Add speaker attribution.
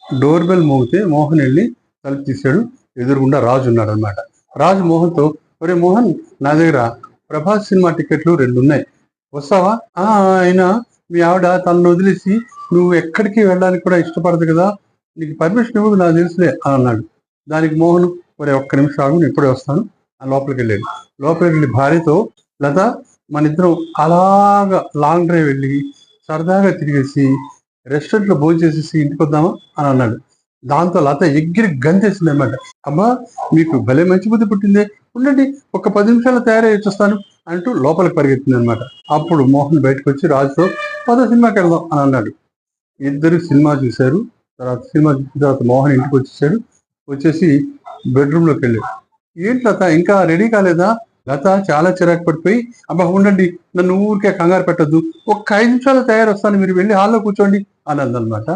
Speaker 1: Door bell మోగితే Mohan వెళ్ళి తలుపు తీశాడు. ఎదురుగుండా రాజు ఉన్నాడు అనమాట. రాజు మోహన్తో, ఒరే మోహన్, నా దగ్గర ప్రభాస్ సినిమా టికెట్లు 2 ఉన్నాయి, వస్తావా? అయినా మీ ఆవిడ తనను వదిలేసి నువ్వు ఎక్కడికి వెళ్ళడానికి కూడా ఇష్టపడదు కదా, నీకు పర్మిషన్ ఇవ్వదు నాకు తెలుసులే అని అన్నాడు. దానికి మోహన్, ఒరే ఒక్క నిమిషం ఆగు, నేను ఇప్పుడే వస్తాను అని లోపలికి వెళ్ళాడు. లోపలికి వెళ్ళి భార్యతో, లత, మన ఇద్దరం అలాగా లాంగ్ డ్రైవ్ వెళ్ళి సరదాగా తిరిగేసి రెస్టారెంట్లో భోజనం చేసేసి ఇంటికి వద్దామా అని అన్నాడు. దాంతో లత ఎగిరి గంతేసింది అనమాట. అమ్మా, మీకు భలే మంచి బుద్ధి పుట్టిందే, ఉండండి ఒక 10 నిమిషాలు తయారై వచ్చేస్తాను అంటూ లోపలికి పరిగెత్తింది అనమాట. అప్పుడు మోహన్ బయటకు వచ్చి రాజుతో, పదో సినిమాకి వెళ్దాం అని అన్నాడు. ఇద్దరు సినిమా చూశారు. సినిమా చూసిన తర్వాత మోహన్ ఇంటికి వచ్చేసాడు. వచ్చేసి బెడ్రూమ్లోకి వెళ్ళాడు. ఏంటి లత, ఇంకా రెడీ కాలేదా? లత చాలా చిరాకు పడిపోయి, అబ్బా ఉండండి, నన్ను ఊరికే కంగారు పెట్టద్దు, ఒక్క 5 నిమిషాలు తయారు వస్తాను, మీరు వెళ్ళి హాల్లో కూర్చోండి అని అందనమాట.